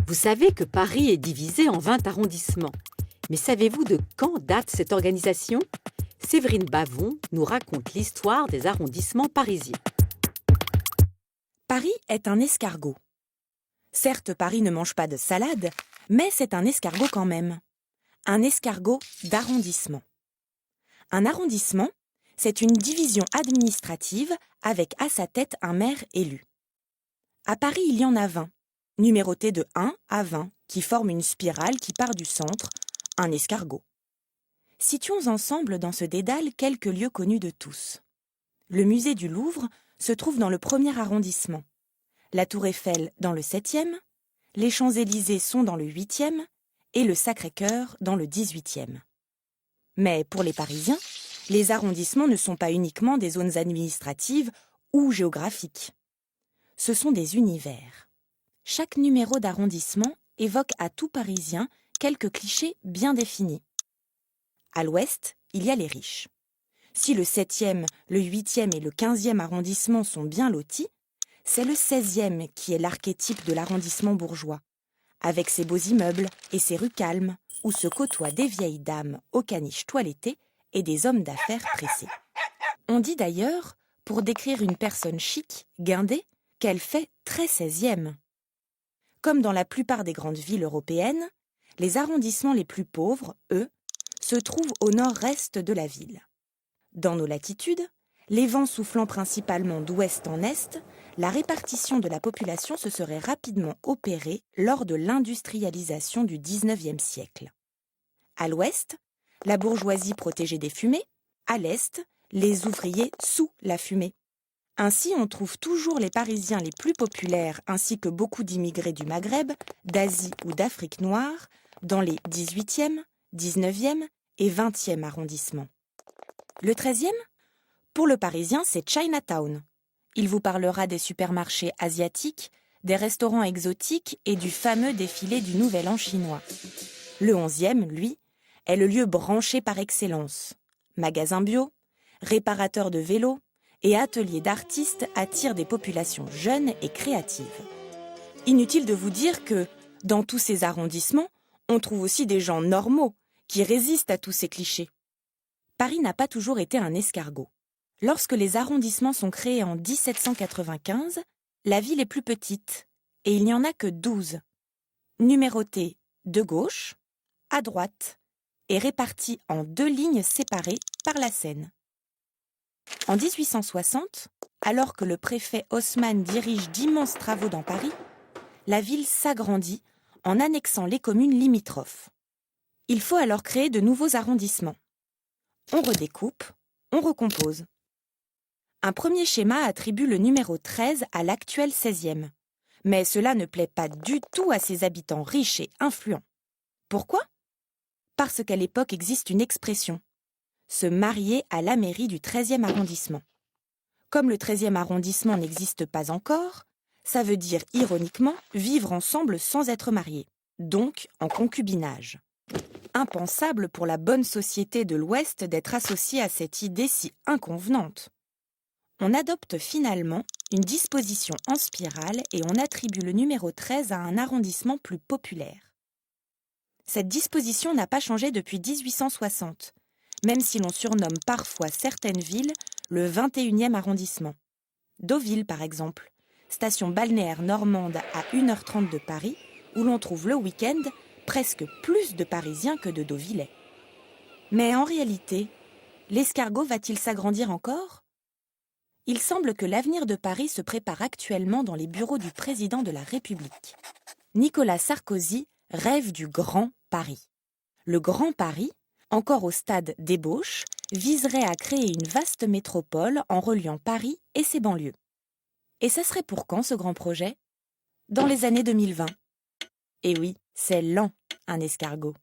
Vous savez que Paris est divisé en 20 arrondissements. Mais savez-vous de quand date cette organisation? Séverine Bavon nous raconte l'histoire des arrondissements parisiens. Paris est un escargot. Certes, Paris ne mange pas de salade, mais c'est un escargot quand même. Un escargot d'arrondissement. Un arrondissement, c'est une division administrative avec à sa tête un maire élu. À Paris, il y en a 20, numérotés de 1 à 20, qui forment une spirale qui part du centre, un escargot. Situons ensemble dans ce dédale quelques lieux connus de tous. Le musée du Louvre se trouve dans le 1er arrondissement. La Tour Eiffel dans le 7e, les Champs-Élysées sont dans le 8e et le Sacré-Cœur dans le 18e. Mais pour les Parisiens, les arrondissements ne sont pas uniquement des zones administratives ou géographiques. Ce sont des univers. Chaque numéro d'arrondissement évoque à tout Parisien quelques clichés bien définis. À l'ouest, il y a les riches. Si le 7e, le 8e et le 15e arrondissement sont bien lotis, c'est le 16e qui est l'archétype de l'arrondissement bourgeois, avec ses beaux immeubles et ses rues calmes, où se côtoient des vieilles dames aux caniches toilettées et des hommes d'affaires pressés. On dit d'ailleurs, pour décrire une personne chic, guindée, qu'elle fait très 16e. Comme dans la plupart des grandes villes européennes, les arrondissements les plus pauvres, eux, se trouvent au nord-est de la ville. Dans nos latitudes, les vents soufflant principalement d'ouest en est, la répartition de la population se serait rapidement opérée lors de l'industrialisation du XIXe siècle. À l'ouest, la bourgeoisie protégée des fumées, à l'est, les ouvriers sous la fumée. Ainsi, on trouve toujours les Parisiens les plus populaires ainsi que beaucoup d'immigrés du Maghreb, d'Asie ou d'Afrique noire dans les 18e, 19e et 20e arrondissements. Le 13e? Pour le Parisien, c'est Chinatown. Il vous parlera des supermarchés asiatiques, des restaurants exotiques et du fameux défilé du Nouvel An chinois. Le 11e, lui, est le lieu branché par excellence. Magasins bio, réparateurs de vélos et ateliers d'artistes attirent des populations jeunes et créatives. Inutile de vous dire que, dans tous ces arrondissements, on trouve aussi des gens normaux qui résistent à tous ces clichés. Paris n'a pas toujours été un escargot. Lorsque les arrondissements sont créés en 1795, la ville est plus petite, et il n'y en a que 12, numérotés de gauche à droite et répartis en 2 lignes séparées par la Seine. En 1860, alors que le préfet Haussmann dirige d'immenses travaux dans Paris, la ville s'agrandit en annexant les communes limitrophes. Il faut alors créer de nouveaux arrondissements. On redécoupe, on recompose. Un premier schéma attribue le numéro 13 à l'actuel 16e. Mais cela ne plaît pas du tout à ses habitants riches et influents. Pourquoi? Parce qu'à l'époque existe une expression. Se marier à la mairie du 13e arrondissement. Comme le 13e arrondissement n'existe pas encore, ça veut dire ironiquement vivre ensemble sans être mariés, donc en concubinage. Impensable pour la bonne société de l'Ouest d'être associée à cette idée si inconvenante. On adopte finalement une disposition en spirale et on attribue le numéro 13 à un arrondissement plus populaire. Cette disposition n'a pas changé depuis 1860, même si l'on surnomme parfois certaines villes le 21e arrondissement. Deauville, par exemple, station balnéaire normande à 1h30 de Paris, où l'on trouve le week-end presque plus de Parisiens que de Deauvillais. Mais en réalité, l'escargot va-t-il s'agrandir encore? Il semble que l'avenir de Paris se prépare actuellement dans les bureaux du président de la République. Nicolas Sarkozy rêve du Grand Paris. Le Grand Paris, encore au stade d'ébauche, viserait à créer une vaste métropole en reliant Paris et ses banlieues. Et ça serait pour quand ce grand projet? Dans les années 2020. Et oui, c'est lent, un escargot.